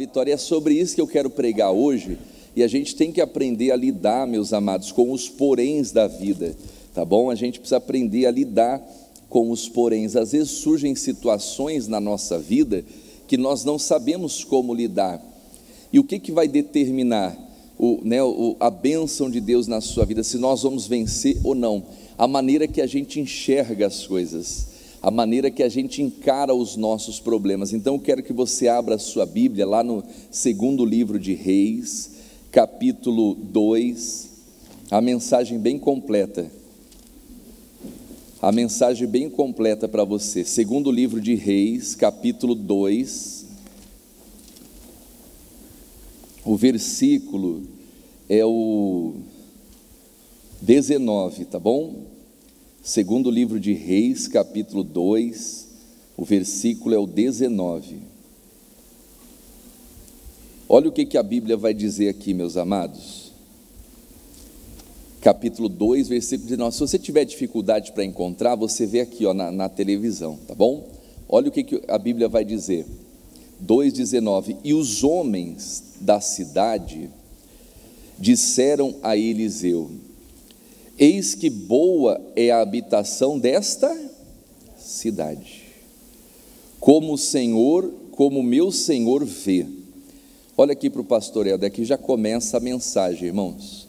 Vitória, é sobre isso que eu quero pregar hoje. E a gente tem que aprender a lidar, meus amados, com os poréns da vida, tá bom? A gente precisa aprender a lidar com os poréns. Às vezes surgem situações na nossa vida que nós não sabemos como lidar. E o que vai determinar a bênção de Deus na sua vida, se nós vamos vencer ou não? A maneira que a gente enxerga as coisas, a maneira que a gente encara os nossos problemas. Então eu quero que você abra a sua Bíblia lá no segundo livro de Reis, capítulo 2, a mensagem bem completa para você. Segundo livro de Reis, capítulo 2, o versículo é o 19, tá bom? Segundo livro de Reis, capítulo 2, o versículo é o 19. Olha o que a Bíblia vai dizer aqui, meus amados. Capítulo 2, versículo 19. Se você tiver dificuldade para encontrar, você vê aqui na televisão, tá bom? Olha o que a Bíblia vai dizer. 2,19. E os homens da cidade disseram a Eliseu: eis que boa é a habitação desta cidade, como meu Senhor vê. Olha aqui para o pastor Helder, aqui já começa a mensagem, irmãos.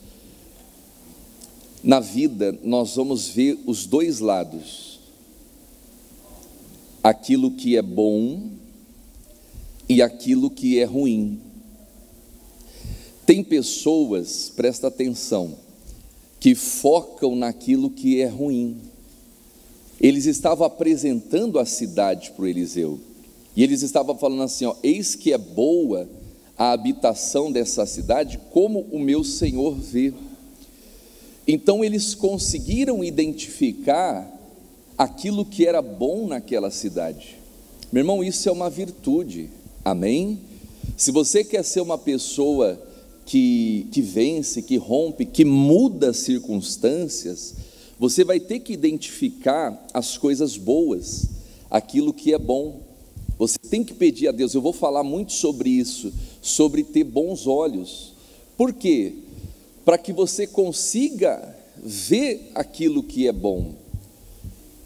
Na vida nós vamos ver os dois lados, aquilo que é bom e aquilo que é ruim. Tem pessoas, presta atenção, que focam naquilo que é ruim. Eles estavam apresentando a cidade para o Eliseu, e eles estavam falando assim, eis que é boa a habitação dessa cidade, como o meu Senhor vê. Então eles conseguiram identificar aquilo que era bom naquela cidade. Meu irmão, isso é uma virtude, amém? Se você quer ser uma pessoa que vence, que rompe, que muda as circunstâncias, você vai ter que identificar as coisas boas, aquilo que é bom. Você tem que pedir a Deus. Eu vou falar muito sobre isso, sobre ter bons olhos. Por quê? Para que você consiga ver aquilo que é bom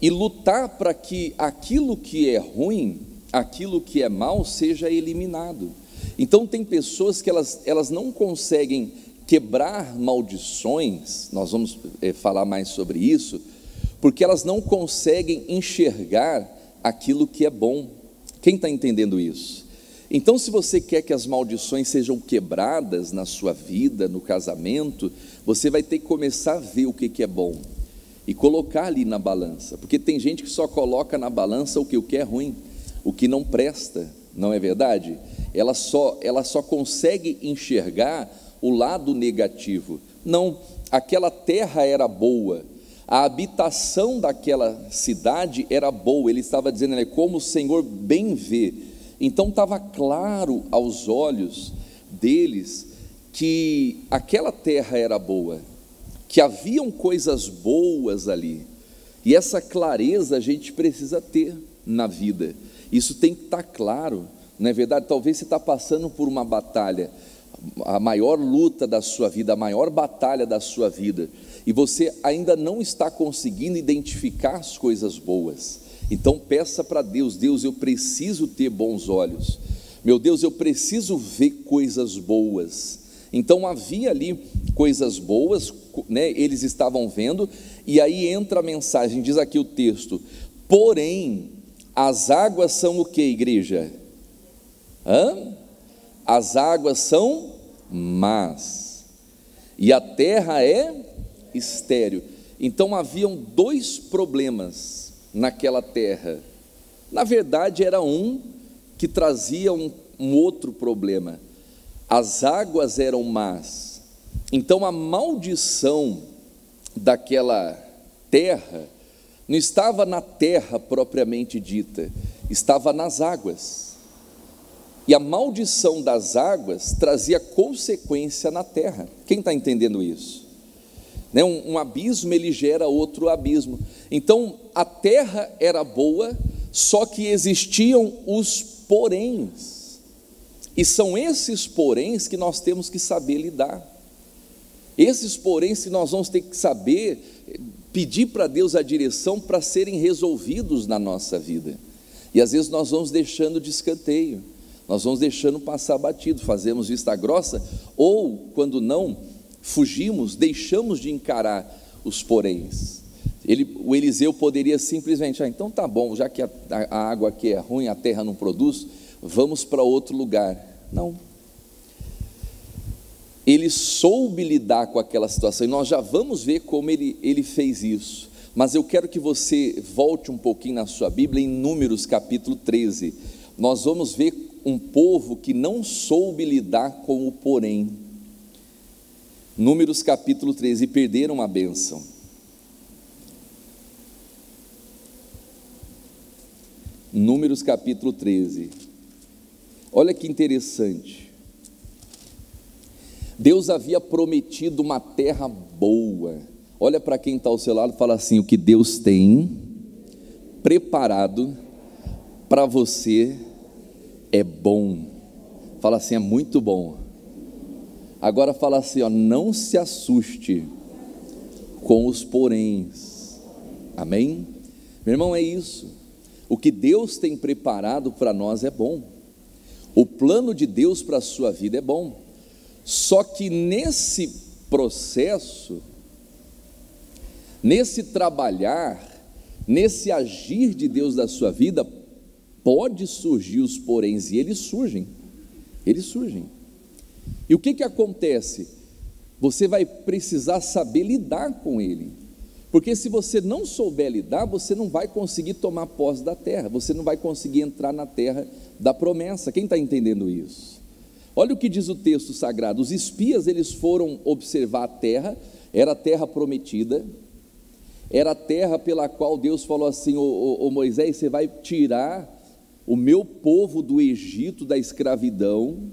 e lutar para que aquilo que é ruim, aquilo que é mal, seja eliminado. Então tem pessoas que elas não conseguem quebrar maldições, nós vamos falar mais sobre isso, porque elas não conseguem enxergar aquilo que é bom. Quem está entendendo isso? Então, se você quer que as maldições sejam quebradas na sua vida, no casamento, você vai ter que começar a ver o que é bom e colocar ali na balança, porque tem gente que só coloca na balança o que é ruim, o que não presta, não é verdade? Ela só consegue enxergar o lado negativo. Não, aquela terra era boa, a habitação daquela cidade era boa. Ele estava dizendo, como o Senhor bem vê. Então estava claro aos olhos deles que aquela terra era boa, que haviam coisas boas ali, e essa clareza a gente precisa ter na vida. Isso tem que estar claro, não é verdade? Talvez você está passando por uma batalha, a maior luta da sua vida, a maior batalha da sua vida, e você ainda não está conseguindo identificar as coisas boas. Então peça para Deus: Deus, eu preciso ter bons olhos, meu Deus, eu preciso ver coisas boas. Então havia ali coisas boas, né? Eles estavam vendo, e aí entra a mensagem, diz aqui o texto: porém, as águas são o que, igreja? As águas são más, e a terra é estéril. Então haviam dois problemas naquela terra. Na verdade era um que trazia um outro problema. As águas eram más. Então a maldição daquela terra não estava na terra propriamente dita, estava nas águas. E a maldição das águas trazia consequência na terra. Quem está entendendo isso? Um abismo, ele gera outro abismo. Então a terra era boa, só que existiam os poréns. E são esses poréns que nós temos que saber lidar. Esses poréns que nós vamos ter que saber pedir para Deus a direção para serem resolvidos na nossa vida. E às vezes nós vamos deixando de escanteio, nós vamos deixando passar batido, fazemos vista grossa, ou quando não, fugimos, deixamos de encarar os poréns. O Eliseu poderia simplesmente, então tá bom, já que a água aqui é ruim, a terra não produz, vamos para outro lugar. Não. Ele soube lidar com aquela situação, e nós já vamos ver como ele fez isso. Mas eu quero que você volte um pouquinho na sua Bíblia, em Números capítulo 13. Nós vamos ver um povo que não soube lidar com o porém. Números capítulo 13, e perderam a bênção. Números capítulo 13. Olha que interessante. Deus havia prometido uma terra boa. Olha para quem está ao seu lado e fala assim: o que Deus tem preparado para você é bom. Fala assim: é muito bom. Agora fala assim, não se assuste com os poréns. Amém? Meu irmão, é isso. O que Deus tem preparado para nós é bom. O plano de Deus para a sua vida é bom. Só que nesse processo, nesse trabalhar, nesse agir de Deus da sua vida, pode surgir os poréns, e eles surgem. E o que acontece? Você vai precisar saber lidar com ele, porque se você não souber lidar, você não vai conseguir tomar posse da terra, você não vai conseguir entrar na terra da promessa. Quem está entendendo isso? Olha o que diz o texto sagrado. Os espias, eles foram observar a terra. Era a terra prometida, era a terra pela qual Deus falou assim: ô Moisés, você vai tirar o meu povo do Egito, da escravidão,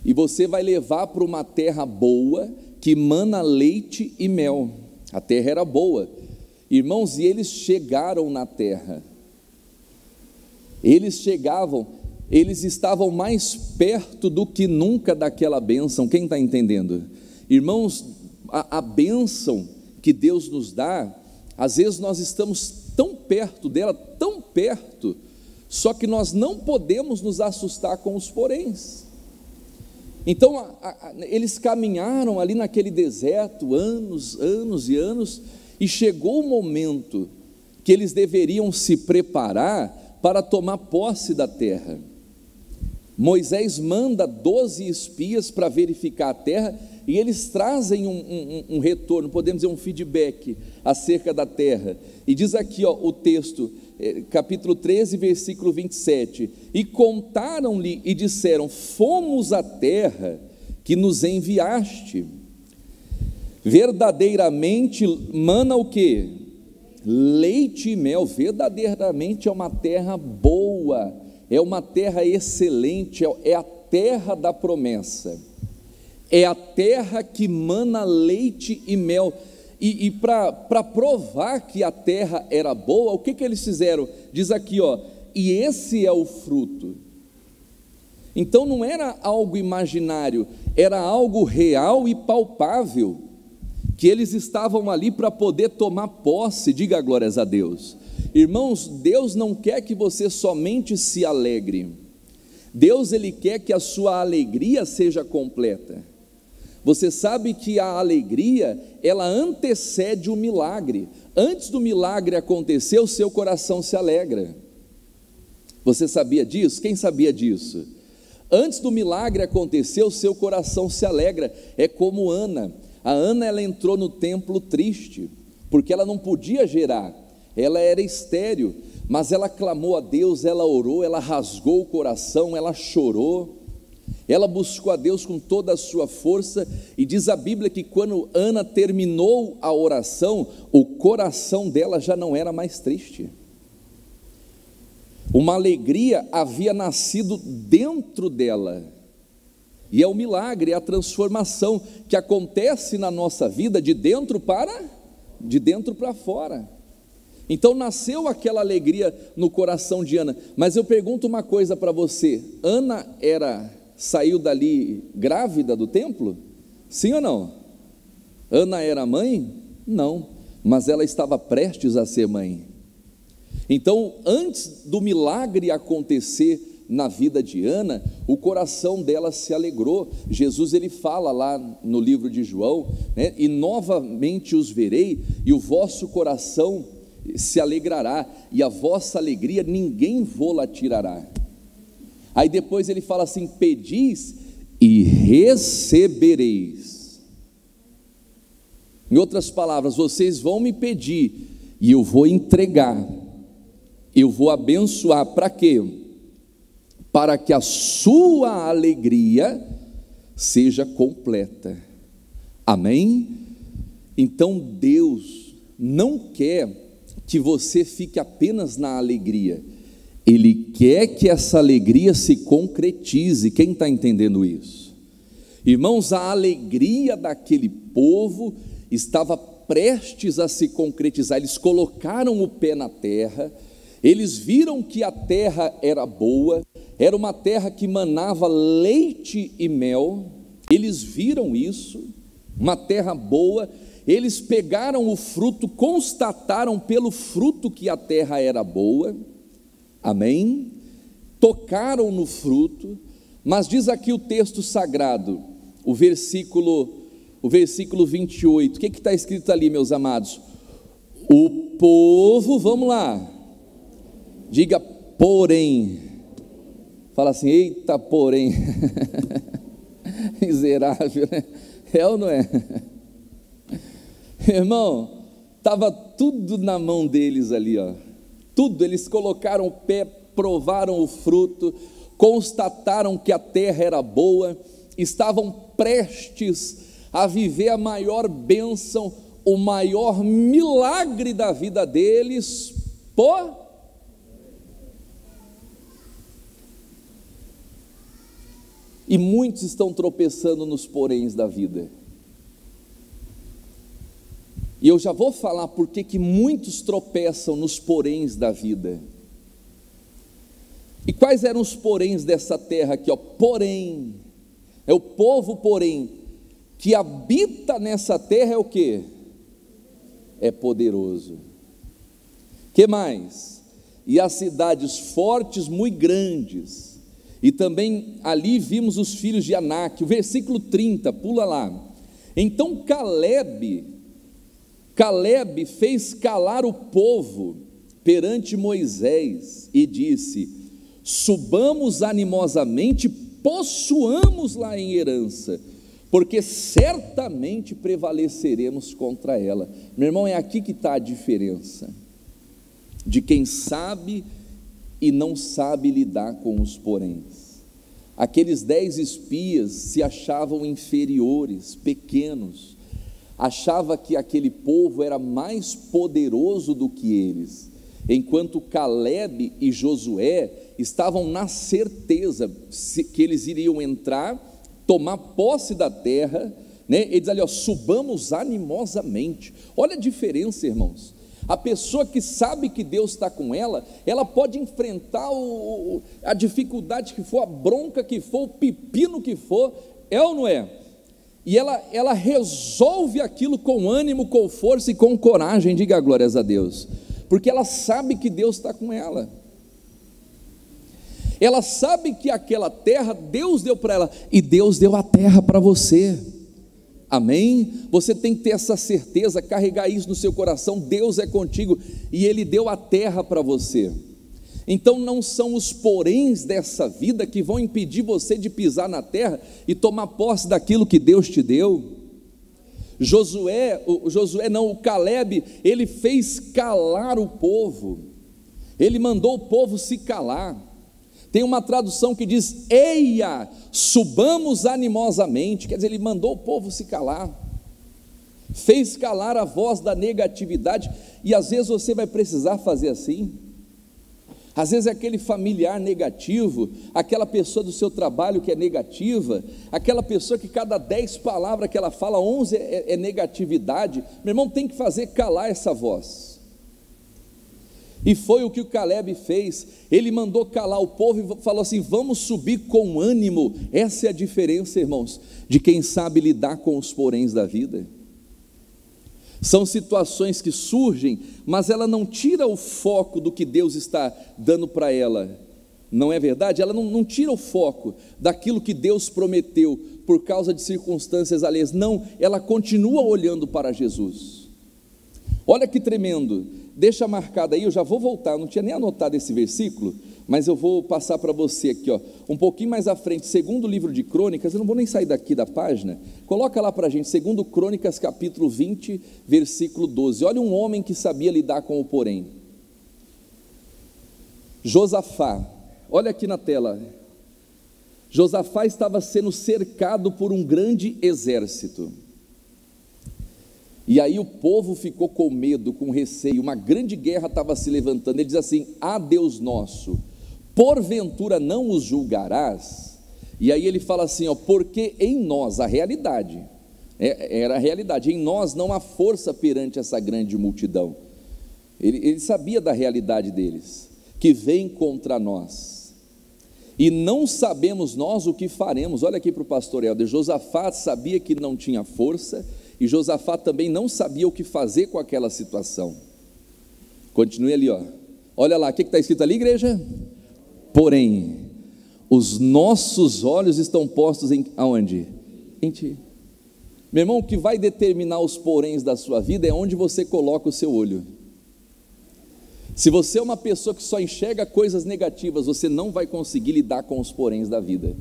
e você vai levar para uma terra boa, que mana leite e mel. A terra era boa, irmãos, e eles chegaram na terra. Eles estavam mais perto do que nunca daquela bênção. Quem está entendendo? Irmãos, a bênção que Deus nos dá, às vezes nós estamos tão perto dela, tão perto, só que nós não podemos nos assustar com os poréns. Então, eles caminharam ali naquele deserto, anos e anos, e chegou o momento que eles deveriam se preparar para tomar posse da terra. Moisés manda 12 espias para verificar a terra, e eles trazem um retorno, podemos dizer um feedback acerca da terra. E diz aqui o texto, capítulo 13, versículo 27, e contaram-lhe e disseram: fomos à terra que nos enviaste, verdadeiramente mana o quê? Leite e mel. Verdadeiramente é uma terra boa, é uma terra excelente, é a terra da promessa, é a terra que mana leite e mel. E para provar que a terra era boa, o que eles fizeram? Diz aqui, e esse é o fruto. Então não era algo imaginário, era algo real e palpável, que eles estavam ali para poder tomar posse. Diga glórias a Deus. Irmãos, Deus não quer que você somente se alegre. Deus, Ele quer que a sua alegria seja completa. Você sabe que a alegria, ela antecede o milagre. Antes do milagre acontecer, o seu coração se alegra. Você sabia disso? Quem sabia disso? Antes do milagre acontecer, o seu coração se alegra. É como Ana. A Ana, ela entrou no templo triste, porque ela não podia gerar, ela era estéril, mas ela clamou a Deus, ela orou, ela rasgou o coração, ela chorou, ela buscou a Deus com toda a sua força, e diz a Bíblia que quando Ana terminou a oração, o coração dela já não era mais triste. Uma alegria havia nascido dentro dela, e é o milagre, é a transformação que acontece na nossa vida de dentro para fora. Então nasceu aquela alegria no coração de Ana. Mas eu pergunto uma coisa para você: Ana era saiu dali grávida do templo? Sim ou não? Ana era mãe? Não, mas ela estava prestes a ser mãe. Então, antes do milagre acontecer na vida de Ana, o coração dela se alegrou. Jesus, ele fala lá no livro de João, né? E novamente os verei, e o vosso coração se alegrará, e a vossa alegria ninguém vô-la tirará. Aí depois ele fala assim: pedis e recebereis. Em outras palavras, vocês vão me pedir e eu vou entregar, eu vou abençoar. Para quê? Para que a sua alegria seja completa. Amém? Então Deus não quer que você fique apenas na alegria, Ele quer que essa alegria se concretize. Quem está entendendo isso? Irmãos, a alegria daquele povo estava prestes a se concretizar. Eles colocaram o pé na terra, eles viram que a terra era boa, era uma terra que manava leite e mel. Eles viram isso, uma terra boa. Eles pegaram o fruto, constataram pelo fruto que a terra era boa, amém? Tocaram no fruto, mas diz aqui o texto sagrado, o versículo 28, o que está escrito ali, meus amados? O povo, vamos lá, diga porém, fala assim: eita porém, miserável, né? É ou não é? Irmão, estava tudo na mão deles ali, ó. Tudo, eles colocaram o pé, provaram o fruto, constataram que a terra era boa, estavam prestes a viver a maior bênção, o maior milagre da vida deles, e muitos estão tropeçando nos poréns da vida. E eu já vou falar porque que muitos tropeçam nos poréns da vida. E quais eram os poréns dessa terra aqui, ó? Porém, é o povo, porém, que habita nessa terra é o quê? É poderoso. Que mais? E as cidades fortes, muito grandes. E também ali vimos os filhos de Anak. O versículo 30, pula lá. Então Caleb fez calar o povo perante Moisés e disse: subamos animosamente, possuamos-la em herança, porque certamente prevaleceremos contra ela. Meu irmão, é aqui que está a diferença de quem sabe e não sabe lidar com os poréns. Aqueles 10 espias se achavam inferiores, pequenos, achava que aquele povo era mais poderoso do que eles, enquanto Caleb e Josué estavam na certeza que eles iriam entrar, tomar posse da terra, né? Eles ali, ó, subamos animosamente. Olha a diferença, irmãos. A pessoa que sabe que Deus está com ela, ela pode enfrentar a dificuldade que for, a bronca que for, o pepino que for, é ou não é? E ela resolve aquilo com ânimo, com força e com coragem. Diga glórias a Deus, porque ela sabe que Deus está com ela. Ela sabe que aquela terra Deus deu para ela, e Deus deu a terra para você. Amém? Você tem que ter essa certeza, carregar isso no seu coração. Deus é contigo e Ele deu a terra para você. Então não são os poréns dessa vida que vão impedir você de pisar na terra e tomar posse daquilo que Deus te deu. O Caleb, ele fez calar o povo, ele mandou o povo se calar. Tem uma tradução que diz: eia, subamos animosamente, quer dizer, ele mandou o povo se calar, fez calar a voz da negatividade. E às vezes você vai precisar fazer assim. Às vezes é aquele familiar negativo, aquela pessoa do seu trabalho que é negativa, aquela pessoa que cada 10 palavras que ela fala, 11 é negatividade. Meu irmão, tem que fazer calar essa voz. E foi o que o Caleb fez. Ele mandou calar o povo e falou assim: vamos subir com ânimo. Essa é a diferença, irmãos, de quem sabe lidar com os poréns da vida. São situações que surgem, mas ela não tira o foco do que Deus está dando para ela. Não é verdade? Ela não tira o foco daquilo que Deus prometeu por causa de circunstâncias alheias. Não, ela continua olhando para Jesus. Olha que tremendo. Deixa marcado aí, eu já vou voltar, eu não tinha nem anotado esse versículo, mas eu vou passar para você aqui, ó, um pouquinho mais à frente, segundo livro de Crônicas. Eu não vou nem sair daqui da página, coloca lá para a gente, segundo Crônicas capítulo 20, versículo 12, olha um homem que sabia lidar com o porém, Josafá, olha aqui na tela, Josafá estava sendo cercado por um grande exército, e aí o povo ficou com medo, com receio, uma grande guerra estava se levantando. Ele diz assim: ah, Deus nosso, porventura não os julgarás? E aí ele fala assim, ó, porque em nós, a realidade, era a realidade, em nós não há força perante essa grande multidão. Ele sabia da realidade deles, que vem contra nós, e não sabemos nós o que faremos. Olha aqui para o pastor Helder, Josafá sabia que não tinha força, e Josafá também não sabia o que fazer com aquela situação. Continue ali, ó. Olha lá, o que está escrito ali, igreja? Porém, os nossos olhos estão postos em aonde? Em ti. Meu irmão, o que vai determinar os poréns da sua vida é onde você coloca o seu olho. Se você é uma pessoa que só enxerga coisas negativas, você não vai conseguir lidar com os poréns da vida.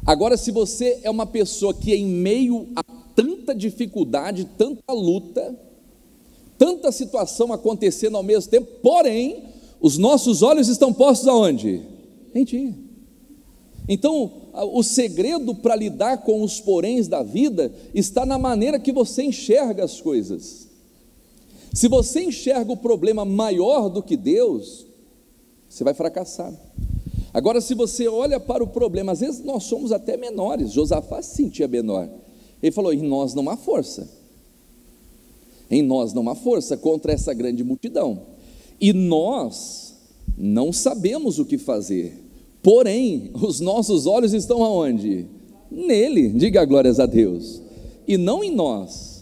Agora, se você é uma pessoa que em meio a tanta dificuldade, tanta luta, tanta situação acontecendo ao mesmo tempo, porém, os nossos olhos estão postos aonde? Em ti. Então, o segredo para lidar com os poréns da vida está na maneira que você enxerga as coisas. Se você enxerga o problema maior do que Deus, você vai fracassar. Agora, se você olha para o problema, às vezes nós somos até menores, Josafá se sentia menor, ele falou: em nós não há força, em nós não há força contra essa grande multidão, e nós não sabemos o que fazer, porém, os nossos olhos estão aonde? Nele, diga glórias a Deus, e não em nós.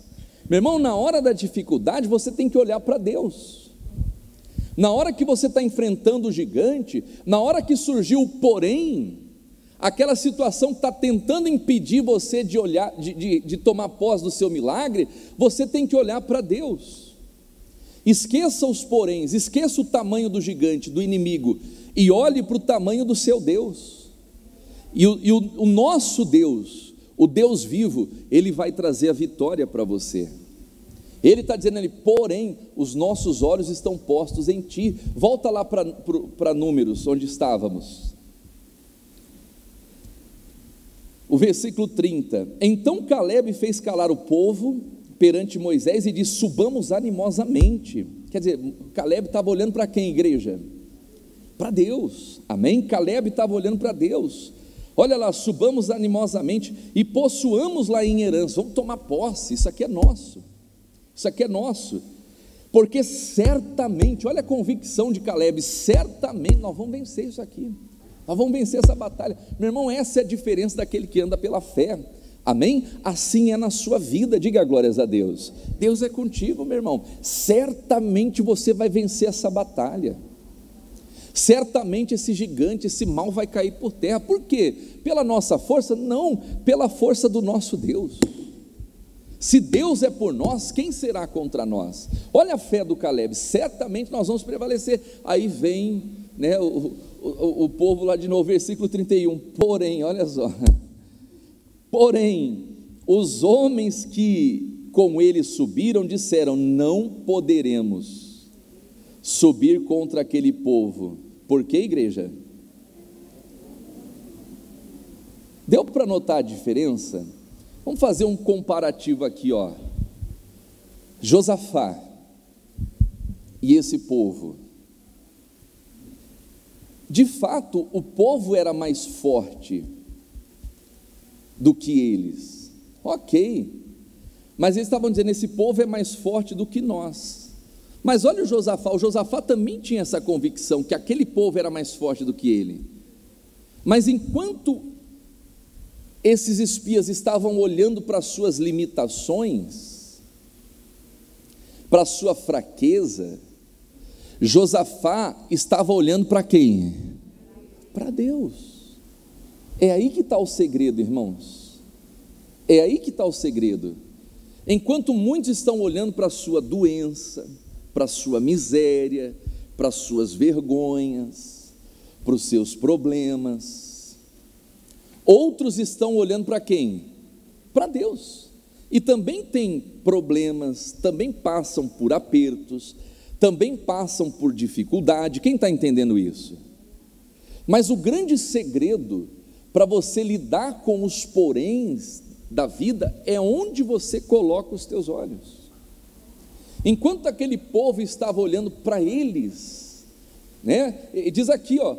Meu irmão, na hora da dificuldade, você tem que olhar para Deus. Na hora que você está enfrentando o gigante, na hora que surgiu o porém, aquela situação que está tentando impedir você de olhar, de tomar posse do seu milagre, você tem que olhar para Deus. Esqueça os poréns, esqueça o tamanho do gigante, do inimigo, e olhe para o tamanho do seu Deus. E o nosso Deus, o Deus vivo, Ele vai trazer a vitória para você. Ele está dizendo ali, porém, os nossos olhos estão postos em ti. Volta lá para Números, onde estávamos. O versículo 30, então Caleb fez calar o povo perante Moisés e disse: subamos animosamente. Quer dizer, Caleb estava olhando para quem, igreja? Para Deus, amém? Caleb estava olhando para Deus. Olha lá, subamos animosamente e possuamos lá em herança. Vamos tomar posse, isso aqui é nosso, isso aqui é nosso, porque certamente, olha a convicção de Caleb, certamente nós vamos vencer isso aqui, nós vamos vencer essa batalha. Meu irmão, essa é a diferença daquele que anda pela fé, amém? Assim é na sua vida, diga glórias a Deus. Deus é contigo, meu irmão, certamente você vai vencer essa batalha, certamente esse gigante, esse mal vai cair por terra. Por quê? Pela nossa força? Não, pela força do nosso Deus. Se Deus é por nós, quem será contra nós? Olha a fé do Caleb, certamente nós vamos prevalecer. Aí vem, né, o povo lá de novo, versículo 31, porém, olha só, porém, os homens que com ele subiram, disseram: não poderemos subir contra aquele povo. Por que, igreja? Deu para notar a diferença? Vamos fazer um comparativo aqui, ó. Josafá e esse povo. De fato, o povo era mais forte do que eles. Ok, mas eles estavam dizendo: esse povo é mais forte do que nós. Mas olha o Josafá também tinha essa convicção que aquele povo era mais forte do que ele. Mas enquanto esses espias estavam olhando para as suas limitações, para a sua fraqueza, Josafá estava olhando para quem? Para Deus. É aí que está o segredo, irmãos. É aí que está o segredo. Enquanto muitos estão olhando para a sua doença, para a sua miséria, para as suas vergonhas, para os seus problemas, outros estão olhando para quem? Para Deus. E também têm problemas, também passam por apertos, também passam por dificuldade. Quem está entendendo isso? Mas o grande segredo para você lidar com os poréns da vida é onde você coloca os teus olhos. Enquanto aquele povo estava olhando para eles, né? Diz aqui, ó,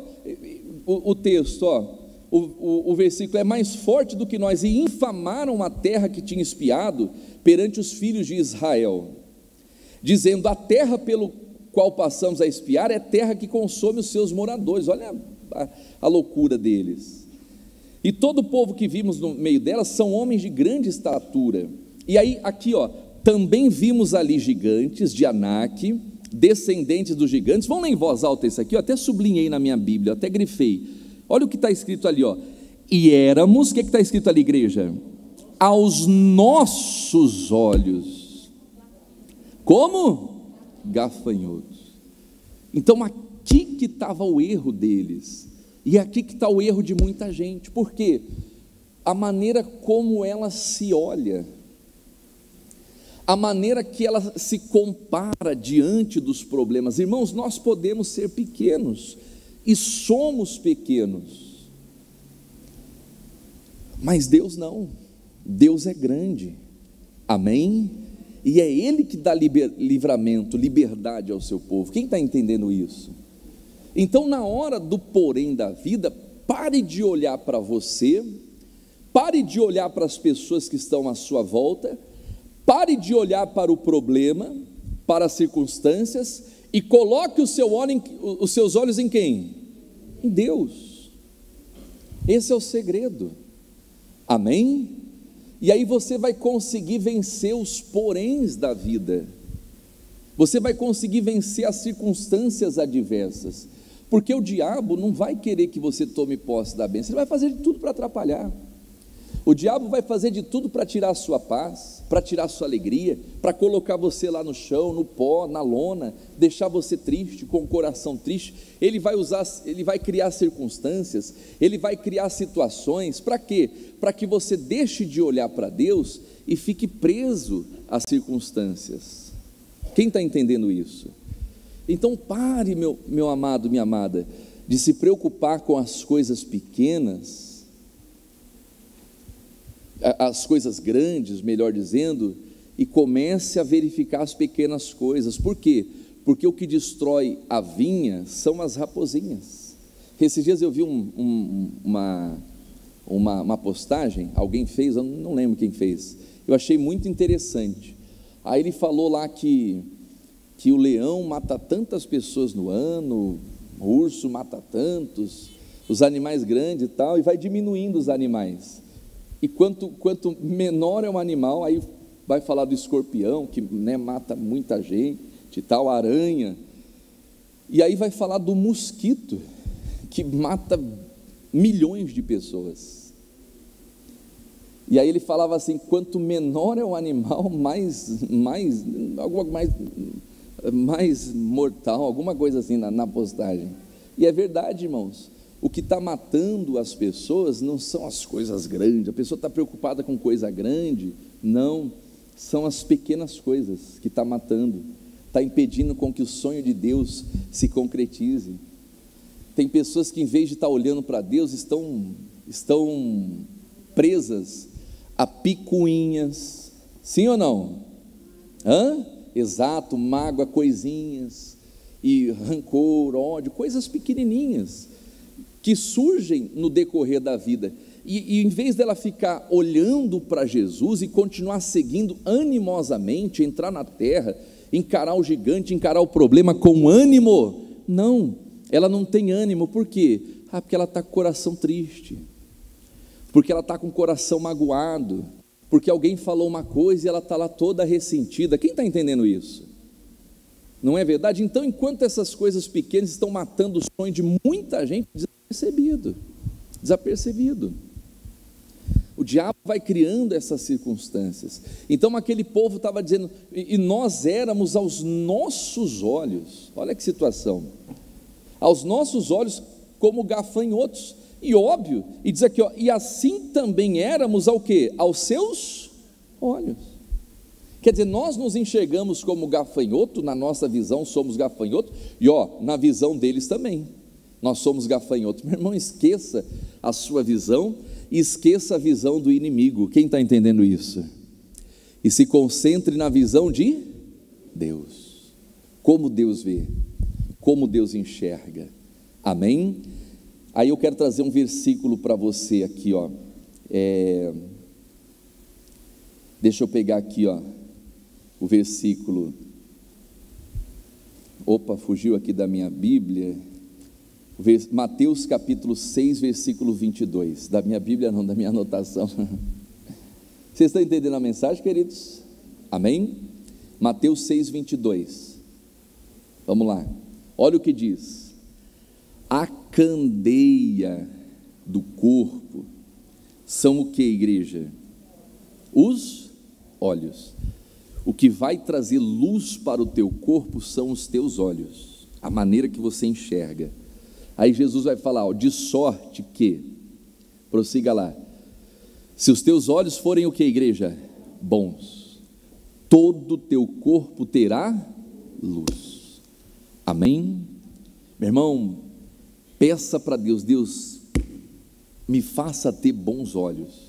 o texto, ó, o versículo: é mais forte do que nós, e infamaram a terra que tinha espiado perante os filhos de Israel, dizendo: a terra pelo qual passamos a espiar é terra que consome os seus moradores. Olha a loucura deles. E todo o povo que vimos no meio dela são homens de grande estatura. E aí, aqui, ó, também vimos ali gigantes de Anak, descendentes dos gigantes. Vamos ler em voz alta isso aqui, eu até sublinhei na minha Bíblia, até grifei. Olha o que está escrito ali, ó. E éramos, o que está escrito ali, igreja? Aos nossos olhos, como? Gafanhotos. Então aqui que estava o erro deles, e aqui que está o erro de muita gente. Por quê? A maneira como ela se olha, a maneira que ela se compara diante dos problemas. Irmãos, nós podemos ser pequenos, e somos pequenos, mas Deus não. Deus é grande, amém? E é Ele que dá livramento, liberdade ao seu povo. Quem está entendendo isso? Então, na hora do porém da vida, pare de olhar para você, pare de olhar para as pessoas que estão à sua volta, pare de olhar para o problema, para as circunstâncias, e coloque os seus olhos em quem? Em Deus. Esse é o segredo, amém? E aí você vai conseguir vencer os poréns da vida, você vai conseguir vencer as circunstâncias adversas, porque o diabo não vai querer que você tome posse da bênção, ele vai fazer de tudo para atrapalhar. O diabo vai fazer de tudo para tirar a sua paz, para tirar a sua alegria, para colocar você lá no chão, no pó, na lona, deixar você triste, com o coração triste. Ele vai criar circunstâncias, ele vai criar situações, para quê? Para que você deixe de olhar para Deus e fique preso às circunstâncias. Quem está entendendo isso? Então pare, meu amado, minha amada, de se preocupar com as coisas pequenas, as coisas grandes, melhor dizendo, e comece a verificar as pequenas coisas. Por quê? Porque o que destrói a vinha são as raposinhas. Esses dias eu vi uma postagem, alguém fez, eu não lembro quem fez, eu achei muito interessante. Aí ele falou lá que o leão mata tantas pessoas no ano, o urso mata tantos, os animais grandes e tal, e vai diminuindo os animais. E quanto menor é um animal, aí vai falar do escorpião, que, né, mata muita gente e tal, a aranha, e aí vai falar do mosquito, que mata milhões de pessoas. E aí ele falava assim: quanto menor é o animal, mais mortal, alguma coisa assim na postagem. E é verdade, irmãos, o que está matando as pessoas não são as coisas grandes. A pessoa está preocupada com coisa grande, não, são as pequenas coisas que está matando, está impedindo com que o sonho de Deus se concretize. Tem pessoas que, em vez de estar olhando para Deus, estão presas a picuinhas, sim ou não? Exato, mágoa, coisinhas, e rancor, ódio, coisas pequenininhas, que surgem no decorrer da vida, e em vez dela ficar olhando para Jesus e continuar seguindo animosamente, entrar na terra encarar o gigante, encarar o problema com ânimo. Não, ela não tem ânimo. Por quê? Porque ela está com o coração triste, porque ela está com o coração magoado, porque alguém falou uma coisa e ela está lá toda ressentida. Quem está entendendo isso? Não é verdade? Então, enquanto essas coisas pequenas estão matando o sonho de muita gente, desapercebido, o diabo vai criando essas circunstâncias. Então aquele povo estava dizendo, e nós éramos aos nossos olhos, olha que situação, aos nossos olhos como gafanhotos, e óbvio, e diz aqui, ó, e assim também éramos ao quê? Aos seus olhos. Quer dizer, nós nos enxergamos como gafanhoto, na nossa visão somos gafanhoto, e na visão deles também, nós somos gafanhotos. Meu irmão, esqueça a sua visão, e esqueça a visão do inimigo. Quem está entendendo isso? E se concentre na visão de Deus, como Deus vê, como Deus enxerga, amém? Aí eu quero trazer um versículo para você aqui, deixa eu pegar aqui, o versículo, fugiu aqui da minha Bíblia, Mateus capítulo 6, versículo 22, da minha Bíblia não, da minha anotação. Vocês estão entendendo a mensagem, queridos? Amém? Mateus 6, 22, vamos lá, olha o que diz: a candeia do corpo são o que, igreja? Os olhos. O que vai trazer luz para o teu corpo são os teus olhos, a maneira que você enxerga. Aí Jesus vai falar, de sorte que, prossiga lá, se os teus olhos forem o que, igreja? Bons, todo o teu corpo terá luz, amém? Meu irmão, peça para Deus, Deus, me faça ter bons olhos,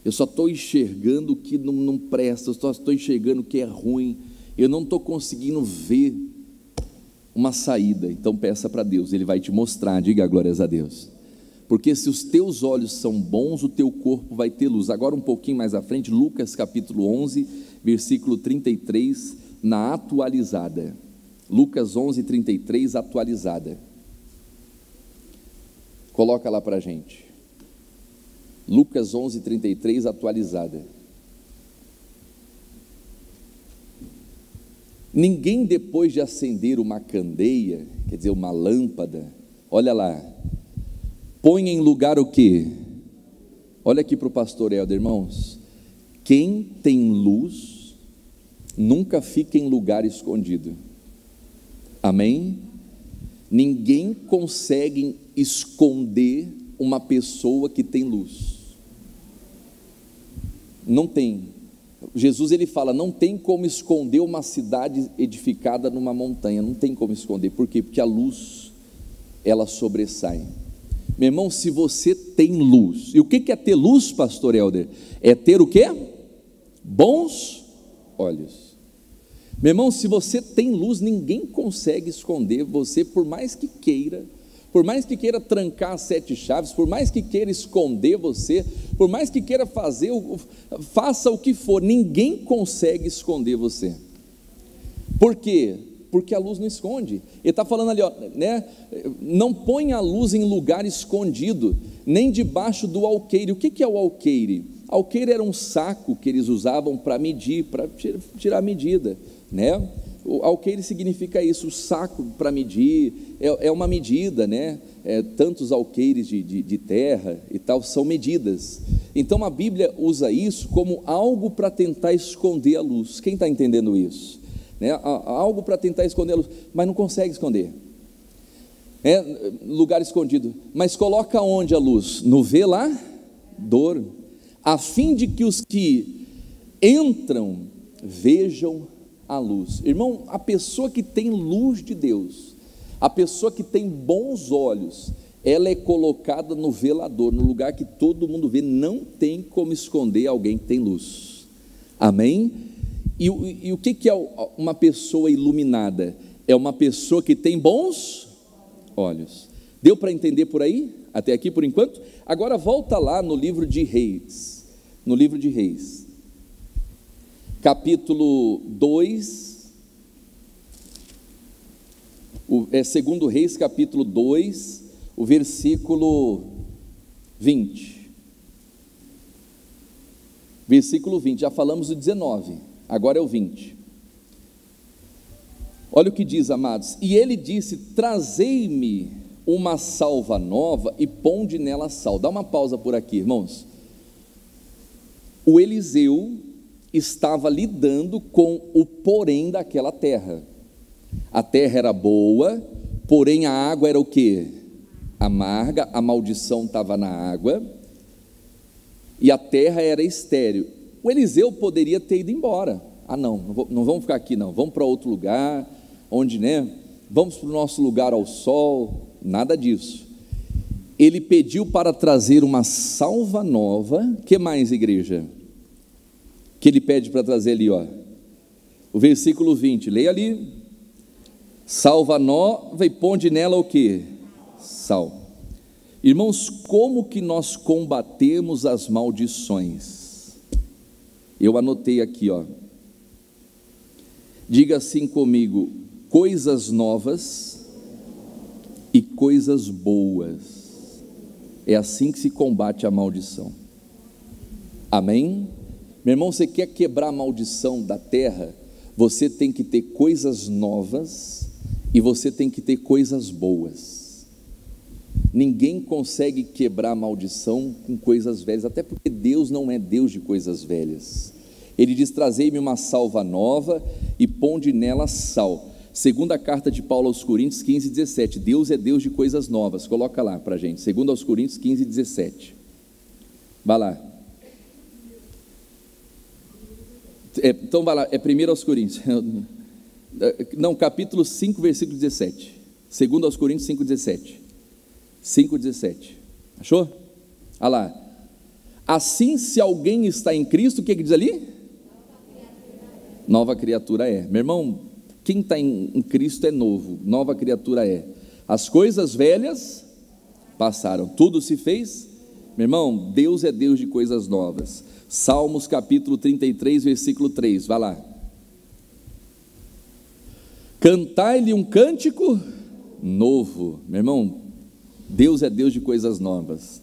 eu só estou enxergando o que não presta, eu só estou enxergando o que é ruim, eu não estou conseguindo ver uma saída. Então peça para Deus, Ele vai te mostrar, diga glórias a Deus, porque se os teus olhos são bons, o teu corpo vai ter luz. Agora um pouquinho mais à frente, Lucas capítulo 11, versículo 33, na atualizada, Lucas 11, 33, atualizada, coloca lá para a gente, Lucas 11, 33, atualizada. Ninguém, depois de acender uma candeia, quer dizer, uma lâmpada, olha lá, põe em lugar o quê? Olha aqui para o pastor Helder, irmãos, quem tem luz, nunca fica em lugar escondido, amém? Ninguém consegue esconder uma pessoa que tem luz, não tem. Jesus ele fala, não tem como esconder uma cidade edificada numa montanha, não tem como esconder. Por quê? Porque a luz, ela sobressai. Meu irmão, se você tem luz, e o que é ter luz, pastor Helder? É ter o quê? Bons olhos. Meu irmão, se você tem luz, ninguém consegue esconder você, por mais que queira trancar as 7 chaves, por mais que queira esconder você, por mais que queira faça o que for, ninguém consegue esconder você. Por quê? Porque a luz não esconde. Ele está falando ali, não põe a luz em lugar escondido, nem debaixo do alqueire. O que é o alqueire? Alqueire era um saco que eles usavam para medir, para tirar a medida, O alqueire significa isso, o saco para medir, é uma medida, tantos alqueires de terra e tal, são medidas. Então a Bíblia usa isso como algo para tentar esconder a luz. Quem está entendendo isso? Algo para tentar esconder a luz, mas não consegue esconder, lugar escondido. Mas coloca onde a luz? No velador, a fim de que os que entram vejam a luz. Irmão, a pessoa que tem luz de Deus, a pessoa que tem bons olhos, ela é colocada no velador, no lugar que todo mundo vê. Não tem como esconder alguém que tem luz, amém? E o que é uma pessoa iluminada? É uma pessoa que tem bons olhos. Deu para entender por aí? Até aqui por enquanto? Agora volta lá no livro de Reis, capítulo 2, Segundo Reis capítulo 2, o versículo 20. Versículo 20, já falamos do 19, agora é o 20. Olha o que diz, amados: e ele disse: trazei-me uma salva nova e ponde nela sal. Dá uma pausa por aqui, irmãos. O Eliseu estava lidando com o porém daquela terra. A terra era boa, porém a água era o quê? Amarga, a maldição estava na água, e a terra era estéril. O Eliseu poderia ter ido embora. Não vamos ficar aqui não, vamos para outro lugar, onde, vamos para o nosso lugar ao sol. Nada disso. Ele pediu para trazer uma salva nova. Que mais, igreja? Que ele pede para trazer ali, o versículo 20, leia ali: salva nova e ponde nela o que? Sal. Irmãos, como que nós combatemos as maldições? Eu anotei aqui, diga assim comigo: coisas novas e coisas boas. É assim que se combate a maldição. Amém? Meu irmão, você quer quebrar a maldição da terra? Você tem que ter coisas novas e você tem que ter coisas boas. Ninguém consegue quebrar a maldição com coisas velhas, até porque Deus não é Deus de coisas velhas. Ele diz: trazei-me uma salva nova e ponde nela sal. Segunda carta de Paulo aos Coríntios 15, 17, Deus é Deus de coisas novas. Coloca lá para a gente, segunda aos Coríntios 15, 17, vai lá. Então vai lá, é primeiro aos Coríntios, não, capítulo 5, versículo 17, segunda aos Coríntios 5, 17, 5, 17, achou? Olha lá: assim, se alguém está em Cristo, o que diz ali? Nova criatura é. Meu irmão, quem está em Cristo é novo, nova criatura é. As coisas velhas passaram, tudo se fez. Meu irmão, Deus é Deus de coisas novas. Salmos capítulo 33, versículo 3, vai lá: cantai-lhe um cântico novo. Meu irmão, Deus é Deus de coisas novas.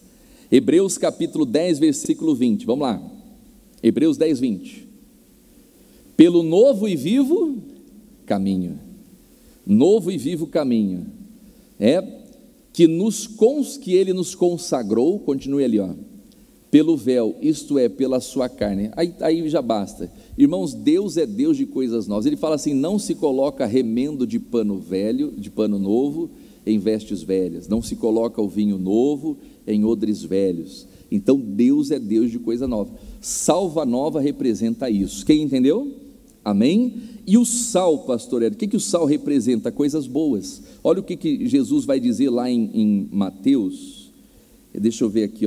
Hebreus capítulo 10, versículo 20, vamos lá, Hebreus 10, 20, pelo novo e vivo caminho, novo e vivo caminho, que ele nos consagrou, continue ali, pelo véu, isto é, pela sua carne. Aí já basta, irmãos. Deus é Deus de coisas novas. Ele fala assim: não se coloca remendo de pano velho, de pano novo em vestes velhas, não se coloca o vinho novo em odres velhos. Então Deus é Deus de coisa nova. Salva nova representa isso. Quem entendeu? Amém? E o sal, pastor Hélio, o que o sal representa? Coisas boas. Olha o que Jesus vai dizer lá em Mateus, deixa eu ver aqui,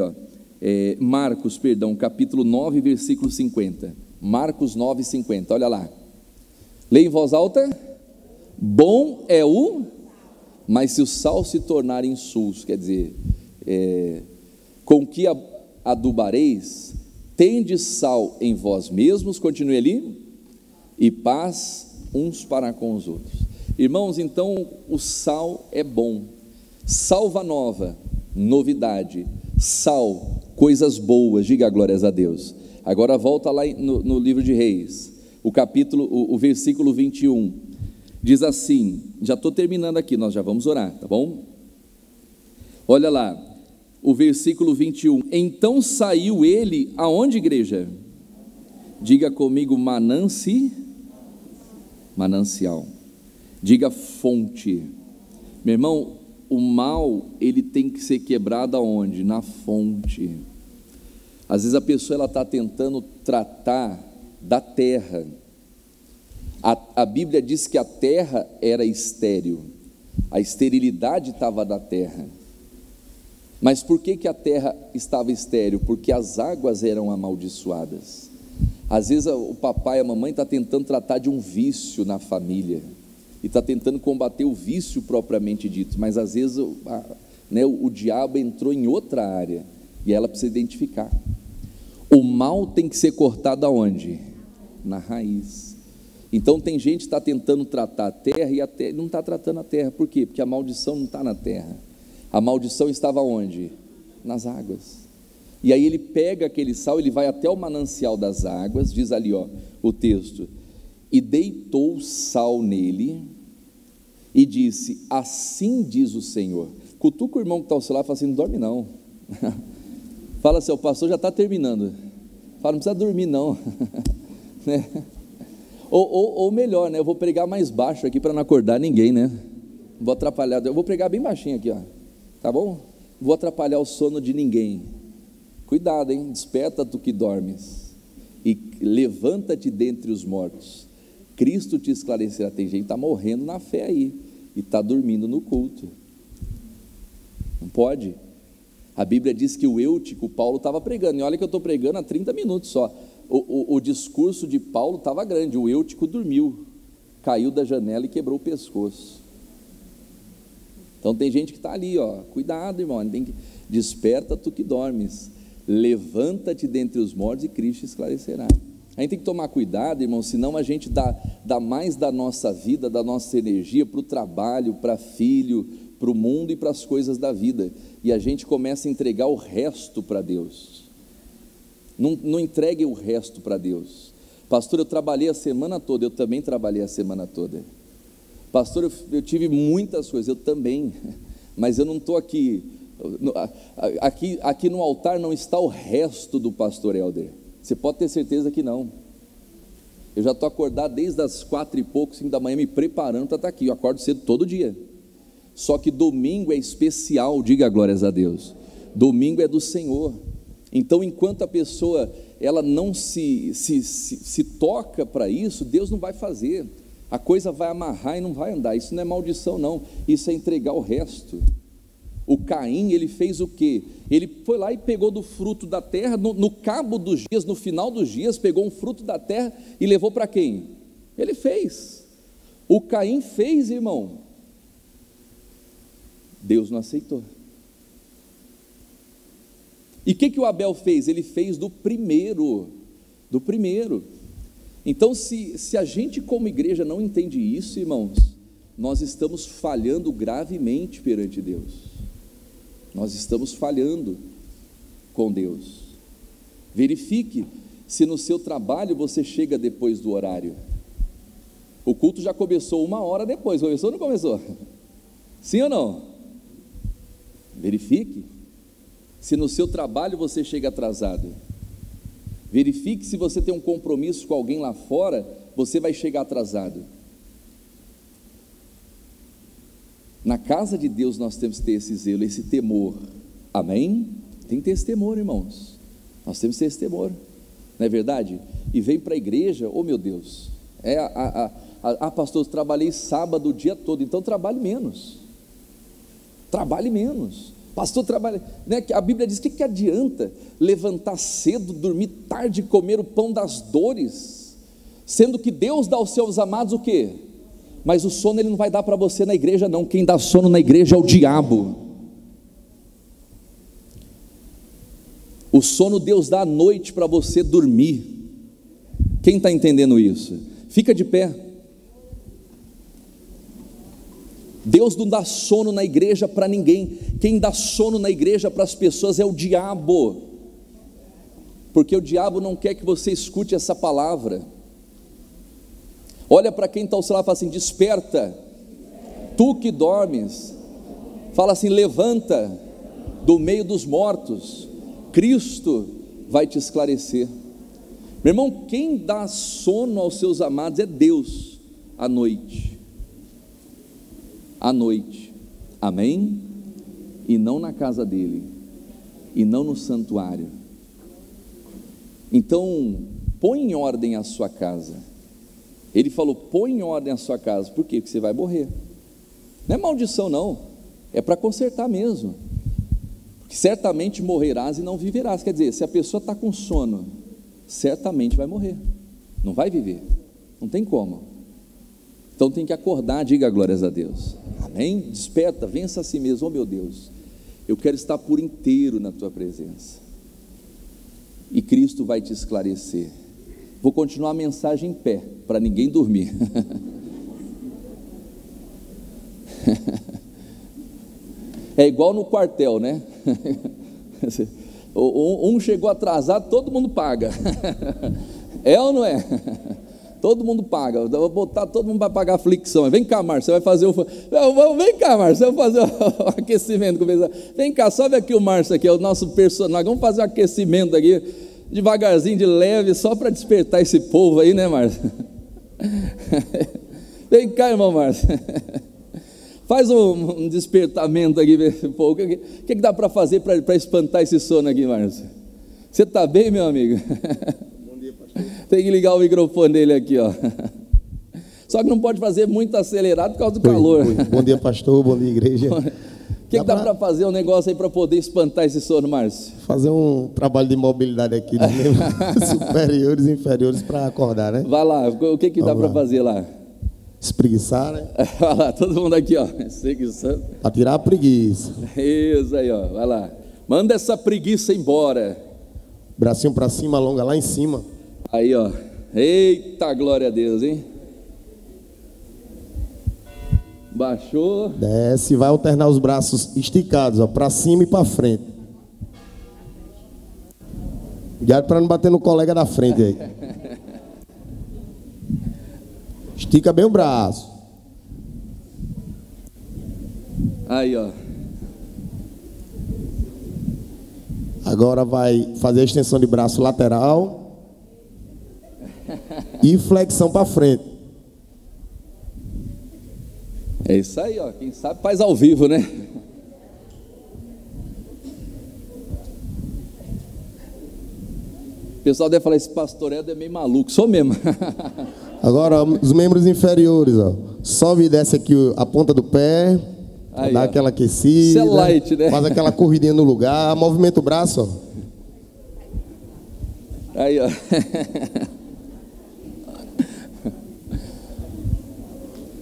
Marcos, capítulo 9, versículo 50, Marcos 9, 50, olha lá, leia em voz alta: bom é mas se o sal se tornar insulso, quer dizer, com que adubareis, tende sal em vós mesmos, continue ali, e paz uns para com os outros. Irmãos, então o sal é bom. Salva nova, novidade. Sal, coisas boas. Diga glórias a Deus. Agora volta lá no livro de Reis, o versículo 21, diz assim, já estou terminando aqui, nós já vamos orar, tá bom? Olha lá, o versículo 21, então saiu ele, aonde, igreja? Diga comigo: manancial, diga fonte. Meu irmão, o mal, ele tem que ser quebrado aonde? Na fonte. Às vezes a pessoa está tentando tratar da terra. A Bíblia diz que a terra era estéril, a esterilidade estava da terra. Mas por que a terra estava estéril? Porque as águas eram amaldiçoadas. Às vezes o papai e a mamãe estão tentando tratar de um vício na família, e está tentando combater o vício propriamente dito, mas às vezes o diabo entrou em outra área, e ela precisa identificar. O mal tem que ser cortado aonde? Na raiz. Então tem gente que está tentando tratar a terra e a terra não está tratando a terra. Por quê? Porque a maldição não está na terra. A maldição estava onde? Nas águas. E aí ele pega aquele sal, ele vai até o manancial das águas, diz ali o texto, e deitou sal nele e disse: assim diz o Senhor. Cutuca o irmão que está ao seu lado e fala assim: não dorme não. Fala assim: o pastor já está terminando. Fala: não precisa dormir não. Né? Ou melhor, né? Eu vou pregar mais baixo aqui para não acordar ninguém, né? Não vou atrapalhar, eu vou pregar bem baixinho aqui, tá bom? Não vou atrapalhar o sono de ninguém. Cuidado, hein? Desperta tu que dormes e levanta-te dentre os mortos, Cristo te esclarecerá. Tem gente que está morrendo na fé aí e está dormindo no culto. Não pode. A Bíblia diz que o Eutico, Paulo estava pregando, e olha que eu estou pregando há 30 minutos só. O discurso de Paulo estava grande. O Eutico dormiu, caiu da janela e quebrou o pescoço. Então tem gente que está ali, cuidado, irmão, tem que... desperta tu que dormes, levanta-te dentre os mortos e Cristo te esclarecerá. A gente tem que tomar cuidado, irmão, senão a gente dá mais da nossa vida, da nossa energia para o trabalho, para filho, para o mundo e para as coisas da vida, e a gente começa a entregar o resto para Deus. Não entregue o resto para Deus. Pastor, eu trabalhei a semana toda. Eu também trabalhei a semana toda. Pastor, eu tive muitas coisas. Eu também, mas eu não estou aqui no altar não está o resto do pastor Helder. Você pode ter certeza que não. Eu já estou acordado desde as 4 e pouco, 5 da manhã, me preparando para estar aqui. Eu acordo cedo todo dia. Só que domingo é especial, diga glórias a Deus. Domingo é do Senhor. Então, enquanto a pessoa ela não se toca para isso, Deus não vai fazer. A coisa vai amarrar e não vai andar. Isso não é maldição não, isso é entregar o resto. O Caim, ele fez o quê? Ele foi lá e pegou do fruto da terra, no cabo dos dias, no final dos dias, pegou um fruto da terra e levou para quem? Ele fez. O Caim fez, irmão. Deus não aceitou. E o que o Abel fez? Ele fez do primeiro. Então, se a gente como igreja não entende isso, irmãos, nós estamos falhando gravemente perante Deus. Nós estamos falhando com Deus. Verifique se no seu trabalho você chega depois do horário. O culto já começou 1 hora depois. Começou ou não começou? Sim ou não? Verifique se no seu trabalho você chega atrasado. Verifique se você tem um compromisso com alguém lá fora, você vai chegar atrasado. Na casa de Deus nós temos que ter esse zelo, esse temor. Amém? Tem que ter esse temor, irmãos. Nós temos que ter esse temor, não é verdade? E vem para a igreja, oh meu Deus, pastor, eu trabalhei sábado o dia todo, então trabalhe menos. Pastor, trabalha, né? A Bíblia diz, que adianta levantar cedo, dormir tarde, comer o pão das dores, sendo que Deus dá aos seus amados o quê? Mas o sono Ele não vai dar para você na igreja não. Quem dá sono na igreja é o diabo. O sono Deus dá à noite para você dormir. Quem está entendendo isso? Fica de pé. Deus não dá sono na igreja para ninguém. Quem dá sono na igreja para as pessoas é o diabo, porque o diabo não quer que você escute essa palavra. Olha para quem está ao seu lado e fala assim: desperta, tu que dormes. Fala assim: levanta do meio dos mortos, Cristo vai te esclarecer. Meu irmão, quem dá sono aos seus amados é Deus, à noite. Amém? E não na casa dele, e não no santuário. Então, põe em ordem a sua casa. Ele falou: põe em ordem a sua casa. Por quê? Porque você vai morrer. Não é maldição não, é para consertar mesmo. Porque certamente morrerás e não viverás. Quer dizer, se a pessoa está com sono, certamente vai morrer, não vai viver, não tem como. Então tem que acordar, diga glórias a Deus. Amém? Desperta, vença a si mesmo. Oh meu Deus, eu quero estar por inteiro na tua presença, e Cristo vai te esclarecer. Vou continuar a mensagem em pé, para ninguém dormir. É igual no quartel, né? Um chegou atrasado, todo mundo paga. É ou não é? Todo mundo paga. Eu vou botar todo mundo para pagar a flexão. Vem cá, Márcio, você vai fazer o... Vem cá, Márcio, você vai fazer o aquecimento. Vem cá, sobe aqui o Márcio, aqui é o nosso personagem. Vamos fazer um aquecimento aqui, devagarzinho, de leve, só para despertar esse povo aí, né, Márcio? Vem cá, irmão Márcio. Faz um despertamento aqui, o que dá para fazer para espantar esse sono aqui, Márcio? Você está bem, meu amigo? Bom dia, pastor. Tem que ligar o microfone dele aqui, ó. Só que não pode fazer muito acelerado por causa do calor. Bom dia, pastor, bom dia, igreja. O que dá para fazer um negócio aí para poder espantar esse sono, Márcio? Fazer um trabalho de mobilidade aqui dos membros superiores e inferiores para acordar, né? Vai lá, o que dá para fazer lá? Espreguiçar, né? Vai lá, todo mundo aqui, ó. Espreguiçando. Para tirar a preguiça. Isso aí, ó. Vai lá. Manda essa preguiça embora. Bracinho para cima, alonga lá em cima. Aí, ó. Eita, glória a Deus, hein? Baixou. Desce, vai alternar os braços esticados, ó, para cima e para frente. Cuidado para não bater no colega da frente aí. Estica bem o braço. Aí, ó. Agora vai fazer a extensão de braço lateral e flexão para frente. É isso aí, ó. Quem sabe faz ao vivo, né? O pessoal deve falar, esse pastor é meio maluco. Sou mesmo. Agora, os membros inferiores, ó. Sobe e desce aqui a ponta do pé. Aí, dá aquela aquecida. Isso é light, né? Faz aquela corridinha no lugar. Movimenta o braço, ó. Aí, ó.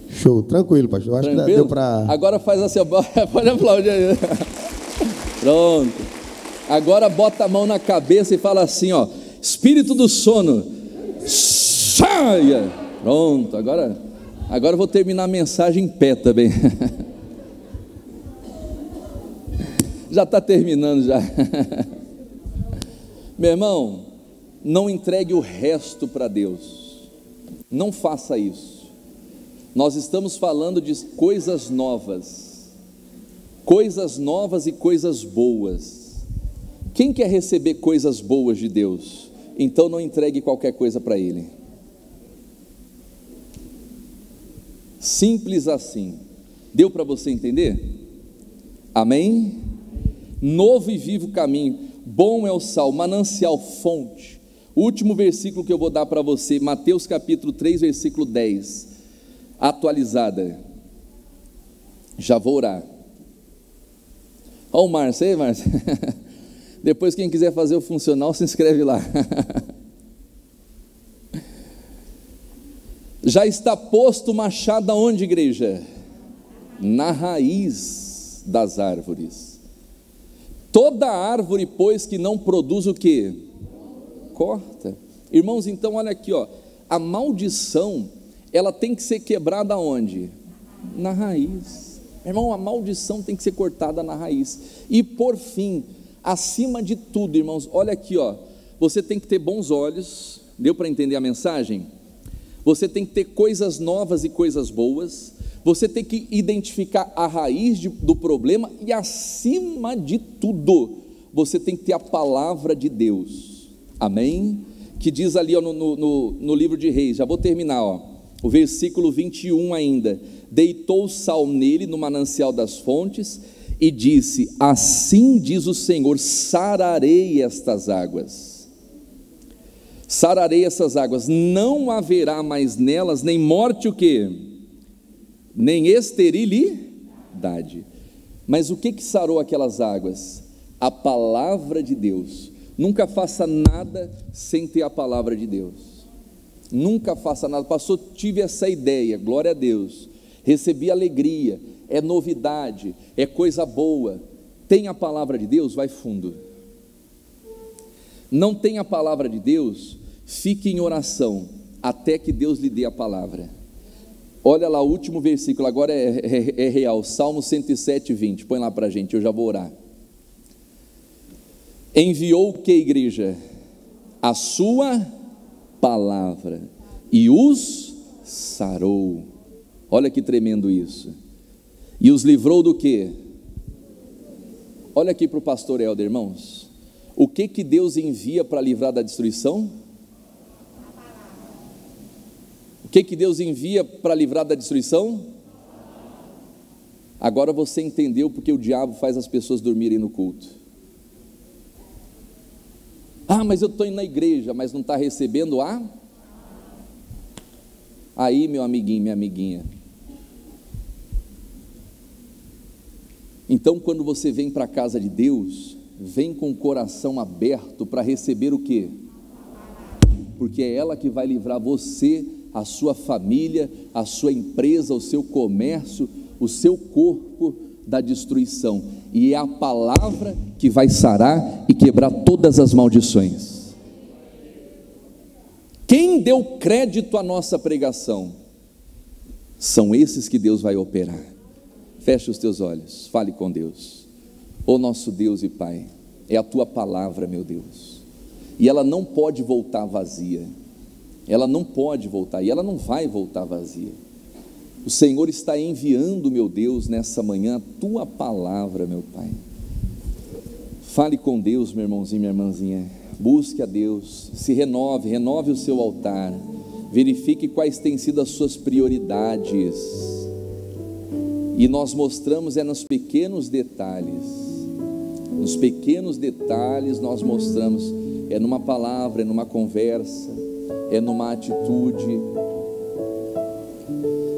Show, tranquilo, pastor. Acho que deu para... Agora faz assim, ó. Pode aplaudir aí. Pronto. Agora bota a mão na cabeça e fala assim, ó. Espírito do sono, saia. Pronto, agora eu vou terminar a mensagem em pé também. Já está terminando já. Meu irmão, não entregue o resto para Deus. Não faça isso. Nós estamos falando de coisas novas e coisas boas. Quem quer receber coisas boas de Deus? Então não entregue qualquer coisa para Ele. Simples assim. Deu para você entender? Amém? Novo e vivo caminho, bom é o sal, manancial, fonte. O último versículo que eu vou dar para você, Mateus capítulo 3, versículo 10, atualizada. Já vou orar. Ó o Márcio, aí Márcio. Depois quem quiser fazer o funcional, se inscreve lá. Já está posto o machado aonde, igreja? Na raiz das árvores. Toda árvore, pois, que não produz o quê? Corta. Irmãos, então olha aqui, ó. A maldição, ela tem que ser quebrada aonde? Na raiz. Irmão, a maldição tem que ser cortada na raiz. E por fim, acima de tudo, irmãos, olha aqui, ó. Você tem que ter bons olhos. Deu para entender a mensagem? Você tem que ter coisas novas e coisas boas. Você tem que identificar a raiz do problema e, acima de tudo, você tem que ter a palavra de Deus. Amém? Que diz ali, ó, no livro de Reis, já vou terminar, ó, o versículo 21 ainda. Deitou o sal nele no manancial das fontes e disse: assim diz o Senhor, sararei estas águas. Sararei essas águas, não haverá mais nelas nem morte o quê? Nem esterilidade. Mas o que sarou aquelas águas? A palavra de Deus. Nunca faça nada sem ter a palavra de Deus. Nunca faça nada. Pastor, tive essa ideia, glória a Deus, recebi alegria, é novidade, é coisa boa. Tem a palavra de Deus, vai fundo. Não tem a palavra de Deus, fique em oração até que Deus lhe dê a palavra. Olha lá o último versículo, agora é real, Salmo 107, 20, põe lá para a gente, eu já vou orar. Enviou o que, igreja? A sua palavra e os sarou. Olha que tremendo isso. E os livrou do quê? Olha aqui para o pastor Helder, irmãos. O que Deus envia para livrar da destruição? O que Deus envia para livrar da destruição? Agora você entendeu porque o diabo faz as pessoas dormirem no culto. Ah, mas eu estou indo na igreja, mas não está recebendo a... Aí, meu amiguinho, minha amiguinha. Então, quando você vem para a casa de Deus, vem com o coração aberto para receber o quê? Porque é ela que vai livrar você, a sua família, a sua empresa, o seu comércio, o seu corpo da destruição. E é a palavra que vai sarar e quebrar todas as maldições. Quem deu crédito à nossa pregação? São esses que Deus vai operar. Feche os teus olhos, fale com Deus. Ó nosso Deus e Pai, é a tua palavra, meu Deus, e ela não pode voltar vazia. Ela não pode voltar, e ela não vai voltar vazia. O Senhor está enviando, meu Deus, nessa manhã, a tua palavra, meu Pai. Fale com Deus, meu irmãozinho, minha irmãzinha. Busque a Deus, se renove o seu altar. Verifique quais têm sido as suas prioridades. E nós mostramos nos pequenos detalhes. Nos pequenos detalhes nós mostramos, é numa palavra, é numa conversa, é numa atitude.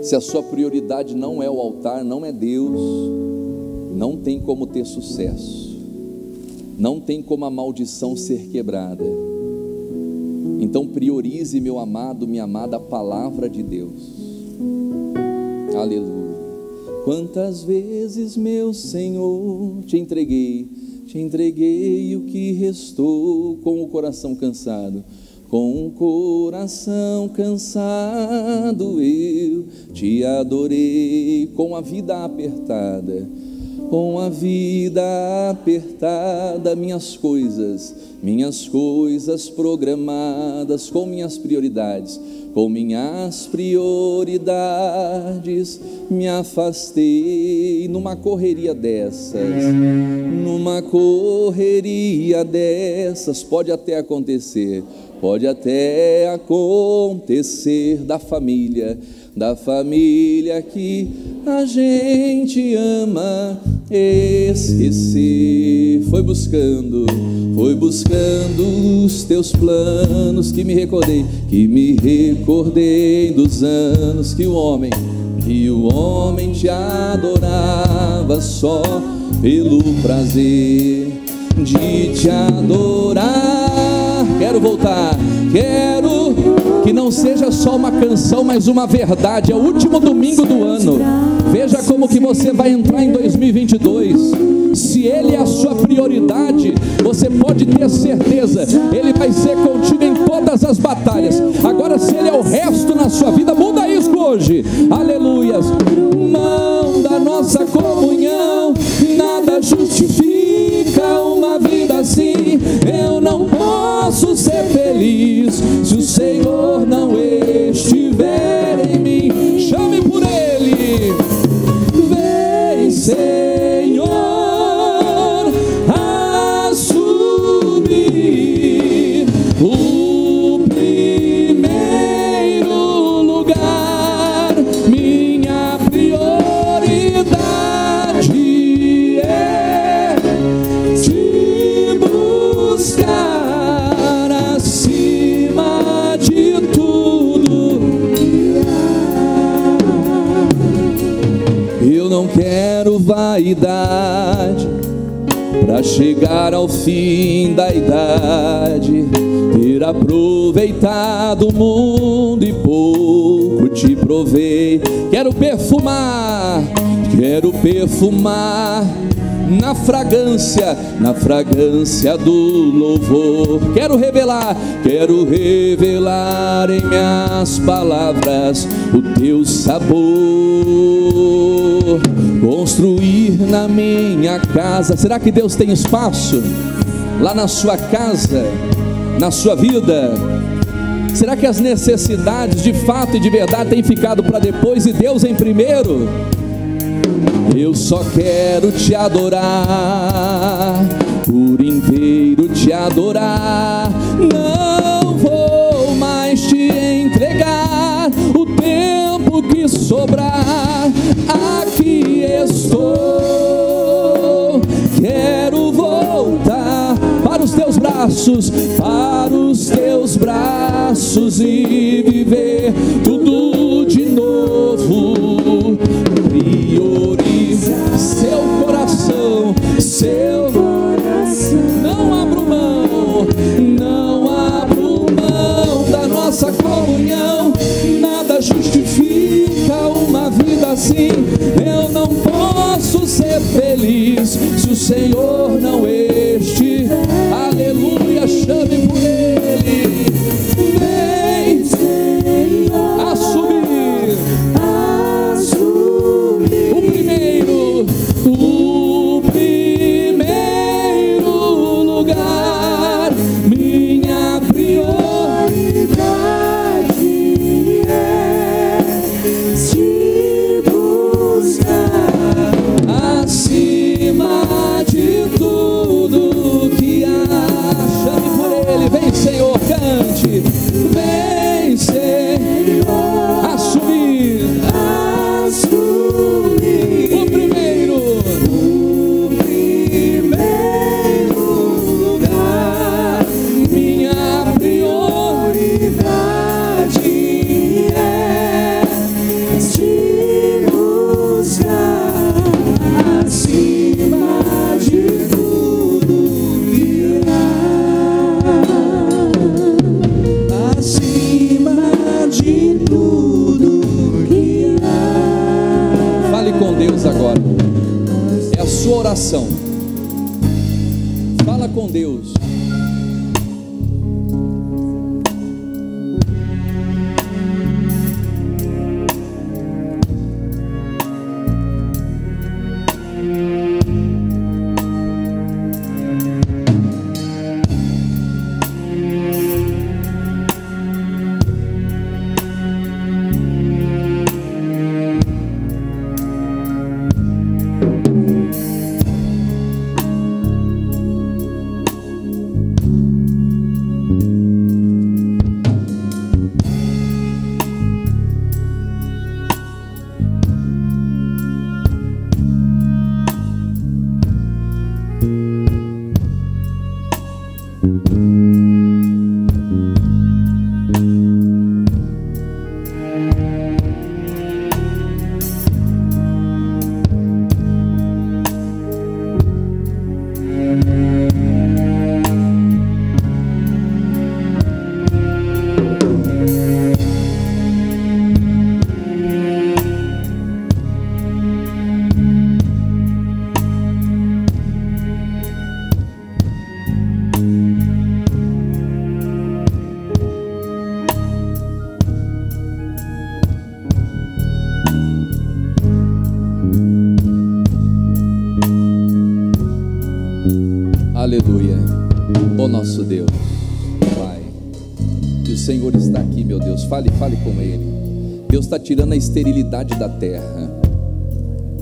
Se a sua prioridade não é o altar, não é Deus, não tem como ter sucesso, não tem como a maldição ser quebrada. Então priorize, meu amado, minha amada, a palavra de Deus. Aleluia. Quantas vezes, meu Senhor, te entreguei o que restou, com o coração cansado. Com o coração cansado eu te adorei, com a vida apertada, minhas coisas programadas, com minhas prioridades, me afastei numa correria dessas, pode até acontecer da família que a gente ama esquecer. Foi buscando os teus planos, que me recordei dos anos que o homem te adorava só pelo prazer de te adorar. Quero voltar, quero que não seja só uma canção, mas uma verdade. É o último domingo do ano. Veja como que você vai entrar em 2022. Se Ele é a sua prioridade, você pode ter certeza, Ele vai ser contigo em todas as batalhas. Agora, se Ele é o resto na sua vida, muda isso hoje. Aleluias. Mão da nossa comunhão, nada justifica uma vida assim. Eu não posso ser feliz se o Senhor não estiver em mim. Chame por Ele. Vem, Senhor, a subir o primeiro lugar. Minha prioridade é te buscar acima de tudo. Eu não quero vaidade para chegar ao fim da idade, ter aproveitado o mundo e pouco te provei. Quero perfumar na fragrância do louvor. Quero revelar em minhas palavras o teu sabor, construir na minha casa. Será que Deus tem espaço lá na sua casa, na sua vida? Será que as necessidades de fato e de verdade têm ficado para depois e Deus em primeiro? Eu só quero te adorar, por inteiro te adorar. Não vou mais te entregar o tempo que sobrar. Aqui estou, quero voltar para os teus braços e viver tudo de novo. Prioriza seu coração. Não abro mão da nossa comunhão. Nada justifica uma vida assim. Eu não posso ser feliz se o Senhor não estiver. Aleluia, chame por Ele. Vem, Senhor, a subir. O primeiro lugar. Minha prioridade é te buscar acima de tudo que há. Chame por Ele, vem, Senhor, cante. Vem, Senhor, a subir. O primeiro lugar. Minha prioridade é te buscar acima de tudo que há. Acima de tudo que há. Fale com Deus agora. É a sua oração. Fala com Deus. Aleluia. Ó nosso Deus, Pai, que o Senhor está aqui, meu Deus. Fale com Ele. Deus está tirando a esterilidade da terra.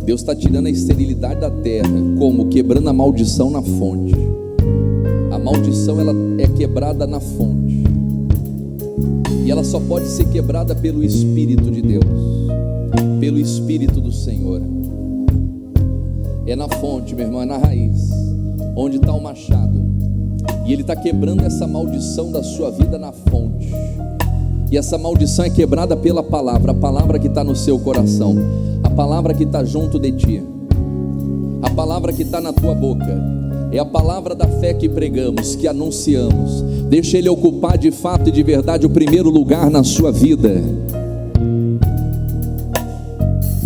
Deus está tirando a esterilidade da terra. Como? Quebrando a maldição na fonte. A maldição, ela é quebrada na fonte, e ela só pode ser quebrada pelo Espírito de Deus, pelo Espírito do Senhor. É na fonte, meu irmão, é na raiz, onde está o machado. E Ele está quebrando essa maldição da sua vida na fonte. E essa maldição é quebrada pela palavra, a palavra que está no seu coração, a palavra que está junto de ti, a palavra que está na tua boca. É a palavra da fé que pregamos, que anunciamos. Deixa Ele ocupar de fato e de verdade o primeiro lugar na sua vida.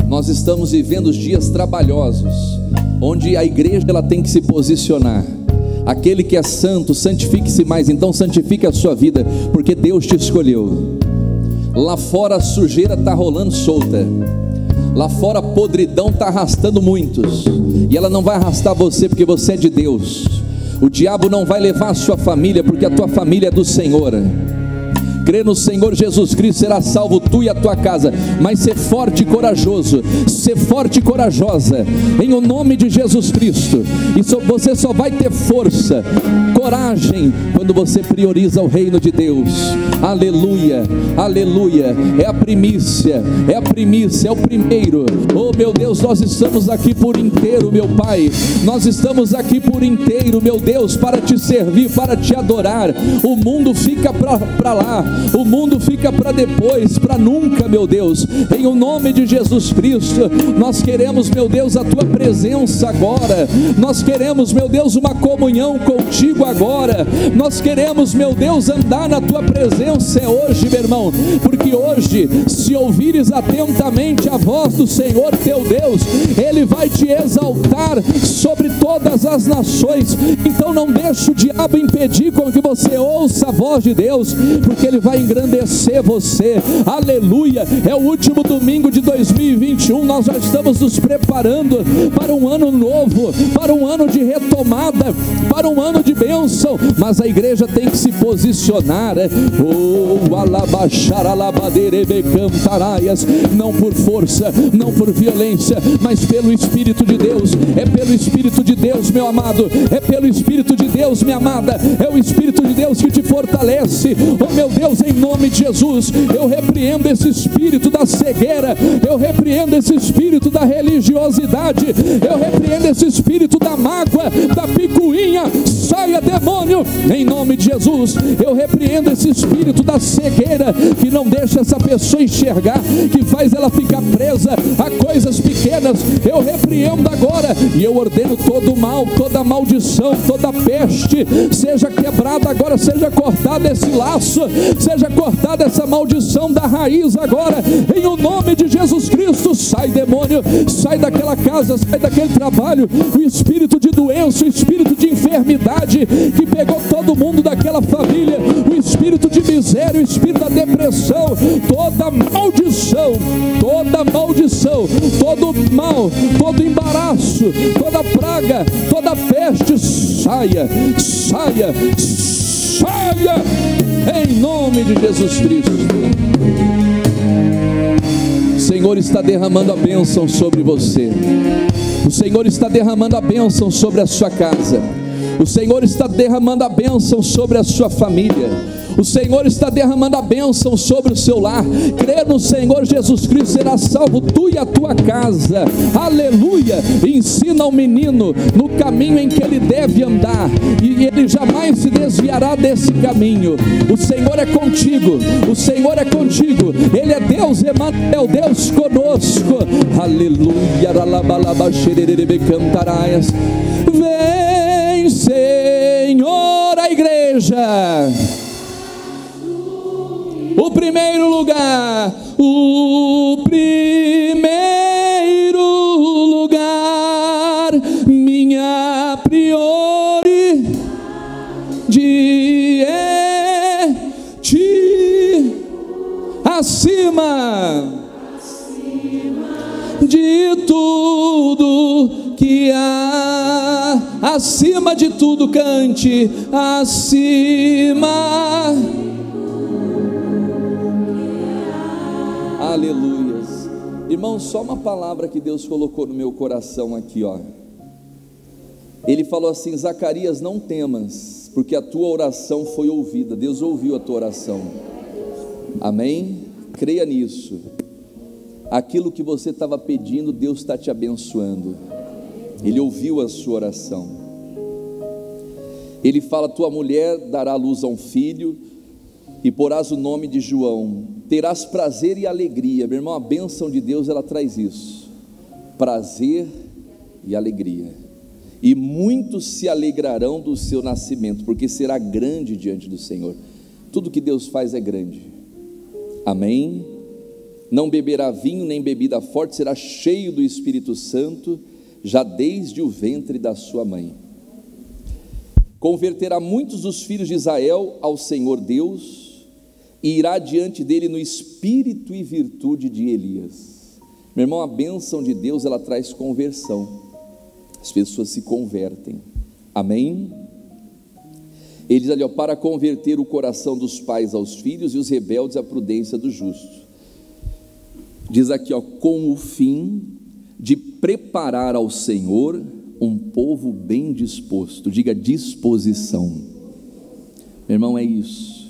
Nós estamos vivendo os dias trabalhosos, onde a igreja ela tem que se posicionar. Aquele que é santo, santifique-se mais. Então santifique a sua vida, porque Deus te escolheu. Lá fora a sujeira está rolando solta, lá fora a podridão está arrastando muitos, e ela não vai arrastar você, porque você é de Deus. O diabo não vai levar a sua família, porque a tua família é do Senhor. Crê no Senhor Jesus Cristo, será salvo tu e a tua casa. Mas ser forte e corajoso, ser forte e corajosa, em o nome de Jesus Cristo. E você só vai ter força, coragem, quando você prioriza o reino de Deus. Aleluia, aleluia. É a primícia, é o primeiro. Oh meu Deus, nós estamos aqui por inteiro, meu Pai. Nós estamos aqui por inteiro, meu Deus, para te servir, para te adorar. O mundo fica para lá, o mundo fica para depois, para nunca, meu Deus. Em o nome de Jesus Cristo, nós queremos, meu Deus, a tua presença agora. Nós queremos, meu Deus, uma comunhão contigo agora. Nós queremos, meu Deus, andar na tua presença hoje, meu irmão, porque hoje, se ouvires atentamente a voz do Senhor teu Deus, Ele vai te exaltar sobre todas as nações. Então não deixe o diabo impedir com que você ouça a voz de Deus, porque Ele vai engrandecer você. Aleluia. É o último domingo de 2021, nós já estamos nos preparando para um ano novo, para um ano de retomada, para um ano de bênção, mas a igreja tem que se posicionar, não por força, não por violência, mas pelo Espírito de Deus. É pelo Espírito de Deus, meu amado, é pelo Espírito de Deus, minha amada. É o Espírito de Deus que te fortalece. Oh meu Deus, em nome de Jesus, eu repreendo esse espírito da cegueira, eu repreendo esse espírito da religiosidade, eu repreendo esse espírito da mágoa, da picuinha. Saia, demônio, em nome de Jesus. Eu repreendo esse espírito da cegueira, que não deixa essa pessoa enxergar, que faz ela ficar presa a coisas pequenas. Eu repreendo agora, e eu ordeno todo o mal, toda maldição, toda peste, seja quebrada agora, seja cortada esse laço, seja cortada essa maldição da raiz agora, em o nome de Jesus Cristo. Sai, demônio, sai daquela casa, sai daquele trabalho. O espírito de doença, o espírito de enfermidade que pegou todo mundo daquela família, o espírito de miséria, o espírito da depressão, toda maldição, todo mal, todo embaraço, toda praga, toda peste, saia, em nome de Jesus Cristo. O Senhor está derramando a bênção sobre você. O Senhor está derramando a bênção sobre a sua casa. O Senhor está derramando a bênção sobre a sua família. O Senhor está derramando a bênção sobre o seu lar. Crê no Senhor Jesus Cristo, será salvo tu e a tua casa. Aleluia. Ensina ao menino no caminho em que ele deve andar, e ele jamais se desviará desse caminho. O Senhor é contigo, o Senhor é contigo. Ele é Deus, Emanuel, Deus conosco. Aleluia. Vem, Senhor, a igreja. O primeiro lugar, minha prioridade é ti, acima de tudo que há, acima de tudo, cante, acima. Aleluias. Irmão, só uma palavra que Deus colocou no meu coração aqui, ó. Ele falou assim: Zacarias, não temas, porque a tua oração foi ouvida. Deus ouviu a tua oração. Amém? Creia nisso. Aquilo que você estava pedindo, Deus está te abençoando. Ele ouviu a sua oração. Ele fala: tua mulher dará luz a um filho, e porás o nome de João. Terás prazer e alegria. Meu irmão, a bênção de Deus, ela traz isso: prazer e alegria. E muitos se alegrarão do seu nascimento, porque será grande diante do Senhor. Tudo que Deus faz é grande. Amém? Não beberá vinho nem bebida forte, será cheio do Espírito Santo, já desde o ventre da sua mãe. Converterá muitos dos filhos de Israel ao Senhor Deus, e irá diante dele no espírito e virtude de Elias. Meu irmão, a bênção de Deus, ela traz conversão, as pessoas se convertem, amém? Ele diz ali, ó, para converter o coração dos pais aos filhos e os rebeldes à prudência do justo. Diz aqui, ó, com o fim de preparar ao Senhor um povo bem disposto. Diga disposição. Meu irmão, é isso.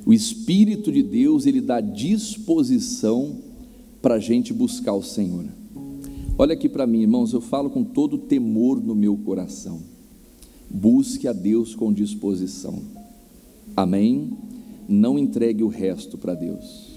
O Espírito de Deus, ele dá disposição para a gente buscar o Senhor. Olha aqui para mim, irmãos, eu falo com todo temor no meu coração. Busque a Deus com disposição, amém? Não entregue o resto para Deus.